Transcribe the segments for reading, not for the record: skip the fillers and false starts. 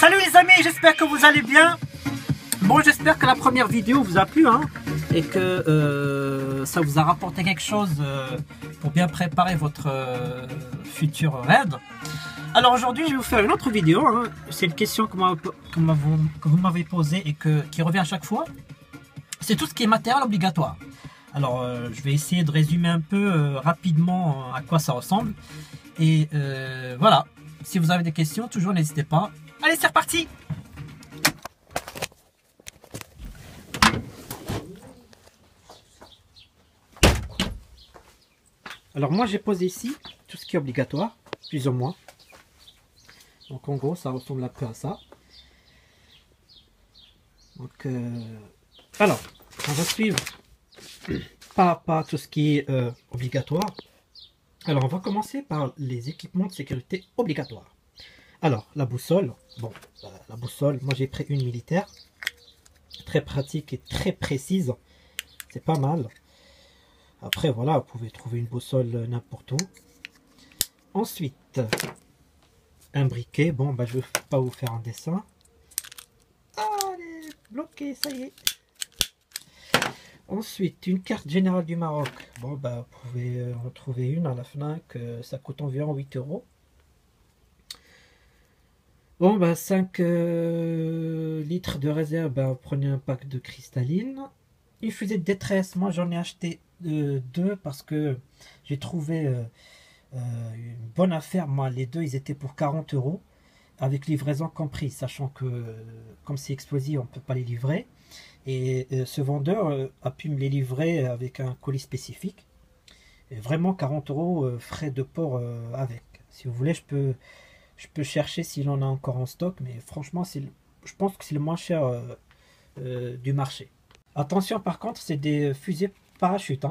Salut les amis, j'espère que vous allez bien. Bon, j'espère que la première vidéo vous a plu et que ça vous a rapporté quelque chose pour bien préparer votre futur raid. Alors aujourd'hui, je vais vous faire une autre vidéo. C'est une question que vous m'avez posée et qui revient à chaque fois. C'est tout ce qui est matériel obligatoire. Alors, je vais essayer de résumer un peu rapidement à quoi ça ressemble. Et voilà, si vous avez des questions, toujours n'hésitez pas. Allez, c'est reparti! Alors moi j'ai posé ici tout ce qui est obligatoire, plus ou moins. Donc en gros ça ressemble un peu à ça. Donc alors on va suivre pas à pas tout ce qui est obligatoire. Alors on va commencer par les équipements de sécurité obligatoires. Alors la boussole, bon la boussole, moi j'ai pris une militaire, très pratique et très précise, c'est pas mal. Après voilà, vous pouvez trouver une boussole n'importe où. Ensuite, un briquet. Bon, bah, je ne vais pas vous faire un dessin. Allez, bloqué, ça y est. Ensuite, une carte générale du Maroc. Bon, bah, vous pouvez en trouver une à la FNAC. Ça coûte environ 8 €. Bon, bah, 5 litres de réserve. Bah, prenez un pack de cristalline. Une fusée de détresse. Moi, j'en ai acheté 2 parce que j'ai trouvé une bonne affaire. Moi les deux ils étaient pour 40 € avec livraison compris, sachant que comme c'est explosif on peut pas les livrer, et ce vendeur a pu me les livrer avec un colis spécifique, et vraiment 40 € frais de port avec. Si vous voulez je peux chercher s'il en a encore en stock, mais franchement je pense que c'est le moins cher du marché. Attention par contre, c'est des fusées parachute,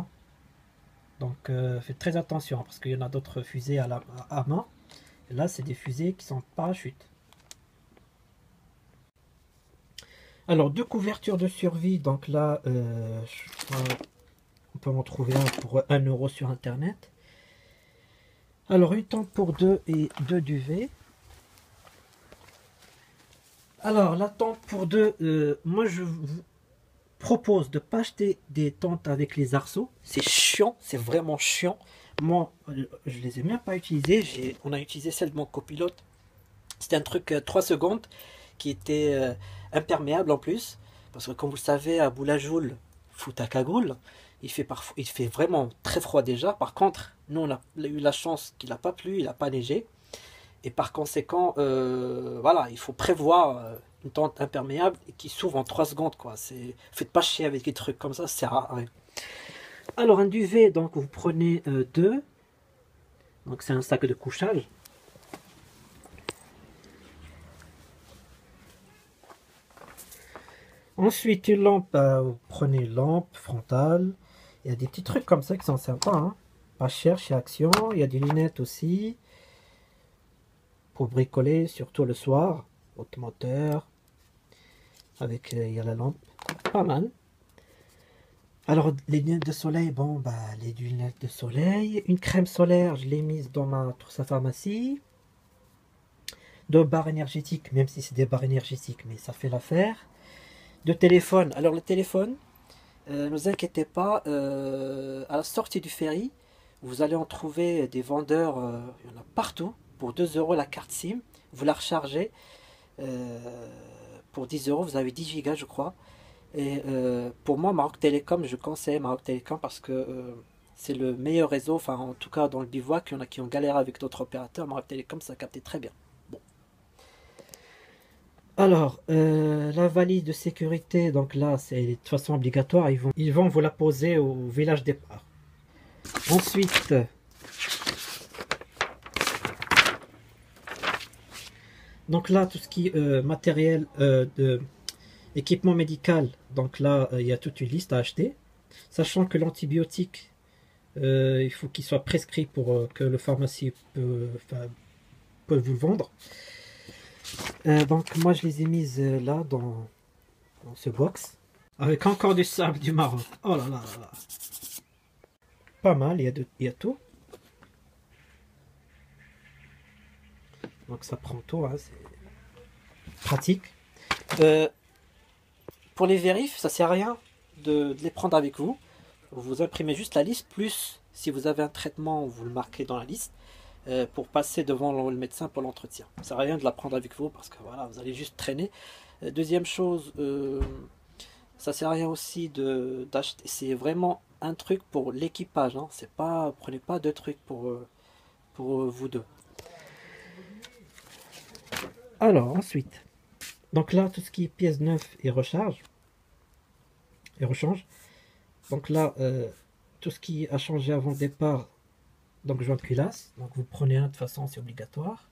donc faites très attention parce qu'il y en a d'autres fusées à main. Et là c'est des fusées qui sont parachute. Alors deux couvertures de survie, donc là on peut en trouver un pour 1 € sur internet. Alors une tente pour 2 et 2 duvets. Alors la tente pour 2, moi je vous propose de ne pas acheter des tentes avec les arceaux, c'est chiant, c'est vraiment chiant. Moi je les ai même pas utilisées, on a utilisé celle de mon copilote, c'était un truc 3 secondes qui était imperméable en plus, parce que comme vous le savez à Boulajoul, Fouta Cagoule, il fait vraiment très froid déjà. Par contre nous on a eu la chance qu'il n'a pas plu, il n'a pas neigé, et par conséquent voilà, il faut prévoir une tente imperméable et qui s'ouvre en 3 secondes quoi. Faites pas chier avec des trucs comme ça sert à rien. Alors un duvet, donc vous prenez 2, donc c'est un sac de couchage. Ensuite une lampe, vous prenez une lampe frontale. Il y a des petits trucs comme ça qui sont sympas, pas cher chez Action. Il y a des lunettes aussi pour bricoler, surtout le soir, automoteur. Avec il y a la lampe, pas mal. Alors les lunettes de soleil, bon bah les lunettes de soleil, une crème solaire, je l'ai mise dans ma trousse à pharmacie. 2 barres énergétiques, même si c'est des barres énergétiques, mais ça fait l'affaire. 2 téléphones. Alors le téléphone, ne vous inquiétez pas, à la sortie du ferry, vous allez en trouver des vendeurs, il y en a partout, pour 2 € la carte SIM, vous la rechargez. Pour 10 €, vous avez 10 Go je crois. Et pour moi, Maroc Télécom, je conseille Maroc Télécom parce que c'est le meilleur réseau, enfin en tout cas dans le bivouac, il y en a qui ont galéré avec d'autres opérateurs. Maroc Télécom, ça captait très bien. Bon. Alors, la valise de sécurité, donc là, c'est de toute façon obligatoire, ils vont vous la poser au village départ. Ensuite, donc là, tout ce qui est matériel équipement médical, donc là il y a toute une liste à acheter, sachant que l'antibiotique il faut qu'il soit prescrit pour que le pharmacien peut vous le vendre. Donc moi je les ai mises là dans ce box avec encore du sable du Maroc. Oh là là là là, pas mal, il y a tout. Donc ça prend tout, pratique. Pour les vérifs, ça sert à rien de les prendre avec vous. Vous imprimez juste la liste, plus si vous avez un traitement, vous le marquez dans la liste pour passer devant le médecin pour l'entretien. Ça sert à rien de la prendre avec vous parce que voilà, vous allez juste traîner. Deuxième chose, ça sert à rien aussi d'acheter. C'est vraiment un truc pour l'équipage. Hein. C'est pas, prenez pas de trucs pour vous deux. Alors ensuite, donc là tout ce qui est pièces neuves et rechange. Donc là, tout ce qui a changé avant le départ, donc joint de culasse. Donc vous prenez un, de toute façon c'est obligatoire.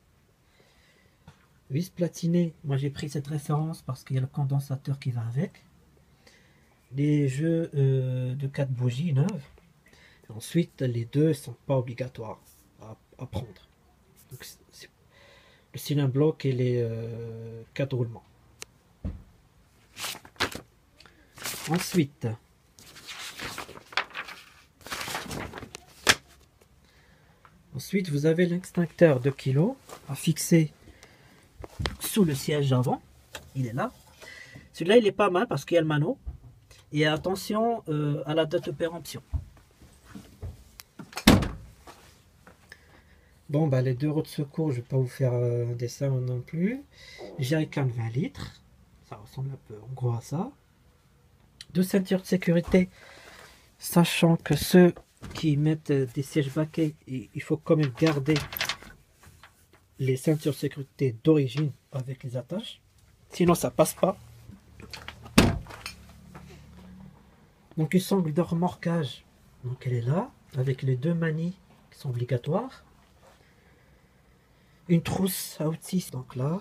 Vis platinée, moi j'ai pris cette référence parce qu'il y a le condensateur qui va avec. Les jeux de 4 bougies neuves. Et ensuite les deux ne sont pas obligatoires à prendre. Donc, le cylindre bloc et les 4 roulements. Ensuite, vous avez l'extincteur de kg à fixer sous le siège avant. Il est là. Celui-là, il est pas mal parce qu'il y a le mano. Et attention à la date de péremption. Bon, bah, les 2 roues de secours, je ne vais pas vous faire un dessin non plus. Jerrycan de 20 litres. Ça ressemble un peu en gros à ça. 2 ceintures de sécurité. Sachant que ceux qui mettent des sièges baquets, il faut quand même garder les ceintures de sécurité d'origine avec les attaches. Sinon, ça passe pas. Donc, une sangle de remorquage. Donc, elle est là. Avec les 2 manies qui sont obligatoires. Une trousse à outils, donc là,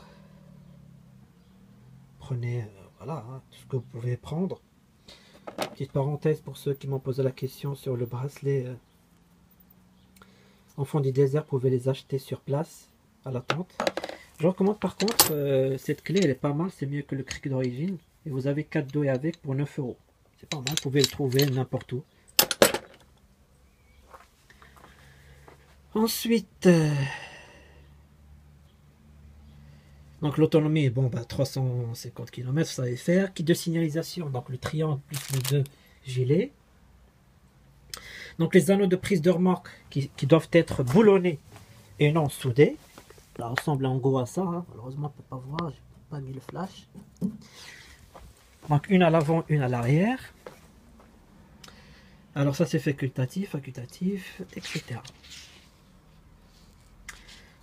prenez voilà, hein, tout ce que vous pouvez prendre. Petite parenthèse pour ceux qui m'ont posé la question sur le bracelet Enfant du désert, vous pouvez les acheter sur place à la tente. Je recommande par contre, cette clé elle est pas mal, c'est mieux que le cric d'origine. Et vous avez 4 douilles avec pour 9 €. C'est pas mal, vous pouvez le trouver n'importe où. Ensuite, donc l'autonomie, bon, bah, 350 km, ça va faire. Kit de signalisation, donc le triangle plus les 2 gilets. Donc les anneaux de prise de remorque qui doivent être boulonnés et non soudés. Ça ressemble en gros à ça. Hein. Malheureusement, on ne peut pas voir, j'ai pas mis le flash. Donc une à l'avant, une à l'arrière. Alors ça c'est facultatif, etc.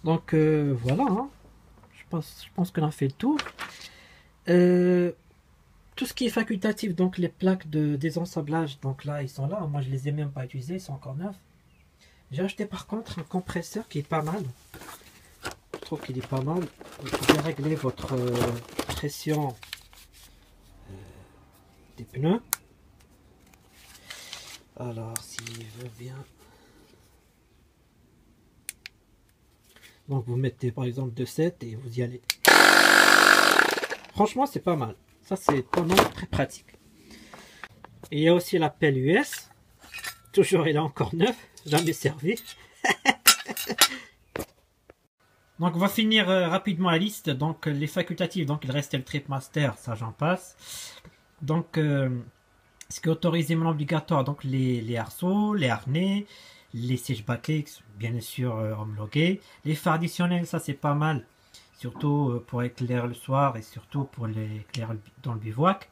Donc voilà. Hein. Je pense qu'on a fait le tour. Tout ce qui est facultatif, donc les plaques de désensablage, donc là ils sont là. Moi je les ai même pas utilisés, ils sont encore neufs. J'ai acheté par contre un compresseur qui est pas mal. Je trouve qu'il est pas mal. Vous pouvez régler votre pression des pneus. Alors s'il veut bien. Donc vous mettez par exemple 2,7 et vous y allez. Franchement c'est pas mal. Ça c'est pas mal, très pratique. Et il y a aussi la pelle US. Toujours il est encore neuf, jamais servi. Donc on va finir rapidement la liste. Donc les facultatifs, donc il restait le Tripmaster, ça j'en passe. Donc ce qui est autorisé mais obligatoire, donc les arceaux, les harnais, les sièges baquets, bien sûr homologués. Les phares additionnels, ça c'est pas mal. Surtout pour éclairer le soir et surtout pour l'éclairer dans le bivouac.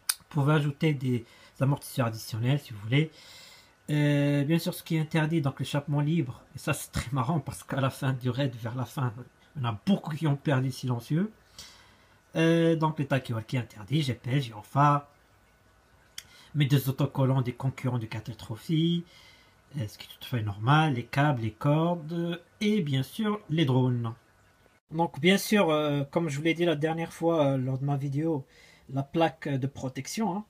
Vous pouvez ajouter des amortisseurs additionnels si vous voulez. Bien sûr ce qui est interdit, donc l'échappement libre. Et ça c'est très marrant parce qu'à la fin du raid, vers la fin, il y en a beaucoup qui ont perdu silencieux. Donc les talkie-walkie interdits, GPS, gyrophare. Mais des autocollants des concurrents du catastrophe, ce qui est tout à fait normal, les câbles, les cordes et bien sûr les drones. Donc bien sûr, comme je vous l'ai dit la dernière fois lors de ma vidéo, la plaque de protection, hein,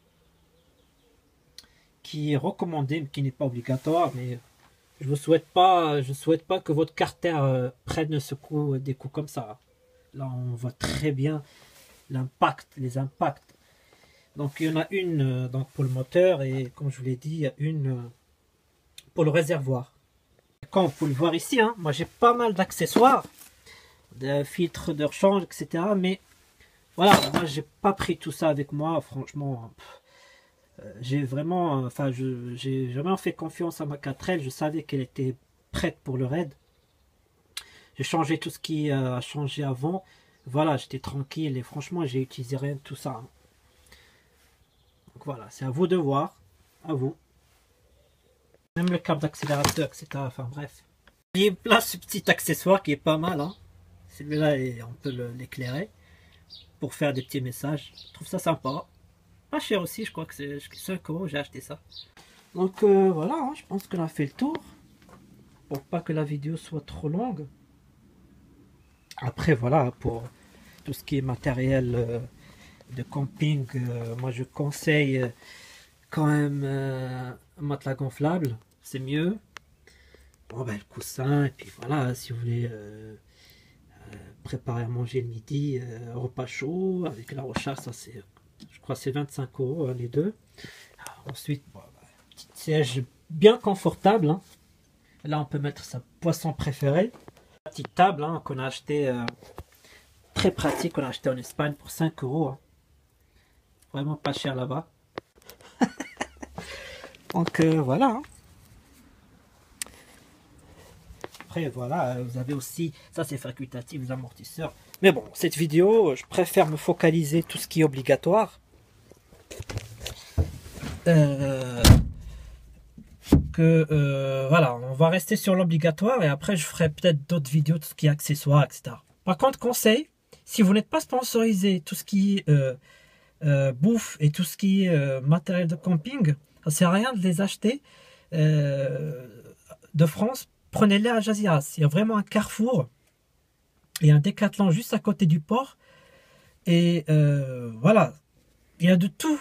qui est recommandée mais qui n'est pas obligatoire, mais je ne souhaite pas que votre carter prenne des coups comme ça. Là on voit très bien l'impact, les impacts. Donc il y en a une donc pour le moteur et comme je vous l'ai dit, il y a une pour le réservoir. Comme vous pouvez le voir ici, hein, moi j'ai pas mal d'accessoires, de filtres de rechange, etc. Mais Voilà, moi j'ai pas pris tout ça avec moi, franchement. J'ai vraiment, enfin, j'ai vraiment fait confiance à ma 4L. Je savais qu'elle était prête pour le raid. J'ai changé tout ce qui a changé avant. Voilà, j'étais tranquille et franchement, j'ai utilisé rien de tout ça, hein. Donc voilà, c'est à vous de voir, à vous. Même le câble d'accélérateur, etc. Enfin bref. Il y a là ce petit accessoire qui est pas mal, hein. Celui-là, on peut l'éclairer pour faire des petits messages. Je trouve ça sympa. Pas cher aussi, je crois que c'est 5 € j'ai acheté ça. Donc voilà, hein, je pense qu'on a fait le tour. Pour pas que la vidéo soit trop longue. Après voilà, pour tout ce qui est matériel de camping, moi je conseille quand même un matelas gonflable, c'est mieux. Bon ben le coussin, et puis voilà, si vous voulez préparer à manger le midi, repas chaud, avec la recharge, ça c'est, je crois c'est 25 € les deux. Ensuite, bon, petit siège bien confortable, hein. Là on peut mettre sa boisson préférée. La petite table, hein, qu'on a acheté, très pratique, on a acheté en Espagne pour 5 €, hein. Vraiment pas cher là-bas. Donc voilà, hein. Après voilà, vous avez aussi, ça c'est facultatif, les amortisseurs. Mais bon, cette vidéo, je préfère me focaliser tout ce qui est obligatoire. Voilà, on va rester sur l'obligatoire et après je ferai peut-être d'autres vidéos, tout ce qui est accessoires, etc. Par contre, conseil, si vous n'êtes pas sponsorisé, tout ce qui est bouffe et tout ce qui est matériel de camping, ça sert à rien de les acheter de France. Prenez-les à Jaziras. Il y a vraiment un carrefour et un Décathlon juste à côté du port. Et voilà, il y a de tout.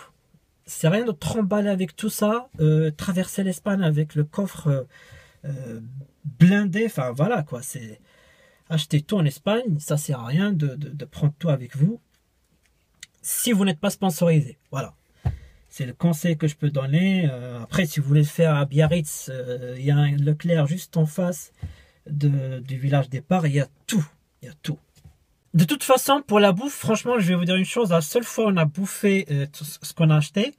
C'est rien de tremballer avec tout ça. Traverser l'Espagne avec le coffre blindé. Enfin voilà quoi. C'est acheter tout en Espagne. Ça sert à rien de prendre tout avec vous. Si vous n'êtes pas sponsorisé. Voilà. C'est le conseil que je peux donner. Après, si vous voulez le faire à Biarritz, il y a un Leclerc juste en face du village départ. Il y a tout. Il y a tout. De toute façon, pour la bouffe, franchement, je vais vous dire une chose. La seule fois où on a bouffé tout ce qu'on a acheté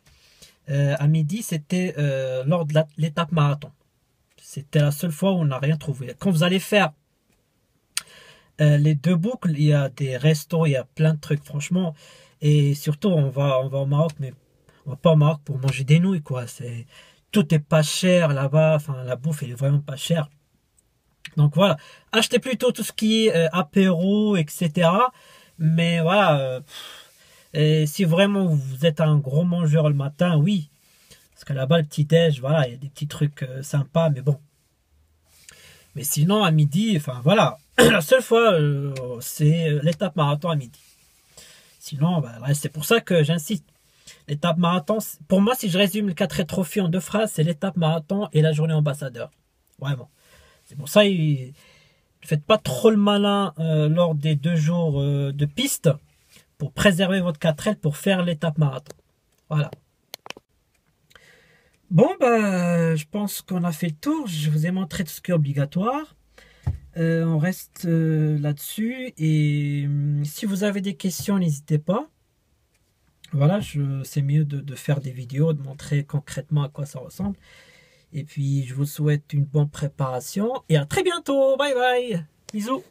à midi, c'était lors de l'étape marathon. C'était la seule fois où on n'a rien trouvé. Quand vous allez faire les deux boucles, il y a des restos, il y a plein de trucs, franchement. Et surtout, on va au Maroc, mais on va pas au Maroc pour manger des nouilles, quoi. Tout est pas cher là-bas. Enfin, la bouffe, elle est vraiment pas chère. Donc voilà, achetez plutôt tout ce qui est apéro, etc. Mais voilà, et si vraiment vous êtes un gros mangeur le matin, oui. Parce que là-bas, le petit-déj, voilà, il y a des petits trucs sympas, mais bon. Mais sinon, à midi, enfin voilà, la seule fois, c'est l'étape marathon à midi. Sinon, bah, c'est pour ça que j'insiste. L'étape marathon, pour moi, si je résume le 4 Trophy en 2 phrases, c'est l'étape marathon et la journée ambassadeur. Vraiment. C'est pour ça, ne faites pas trop le malin lors des 2 jours de piste pour préserver votre 4L pour faire l'étape marathon. Voilà. Bon, bah, je pense qu'on a fait le tour. Je vous ai montré tout ce qui est obligatoire. On reste là-dessus. Et si vous avez des questions, n'hésitez pas. Voilà, c'est mieux de faire des vidéos, de montrer concrètement à quoi ça ressemble. Et puis, je vous souhaite une bonne préparation et à très bientôt. Bye bye. Bisous.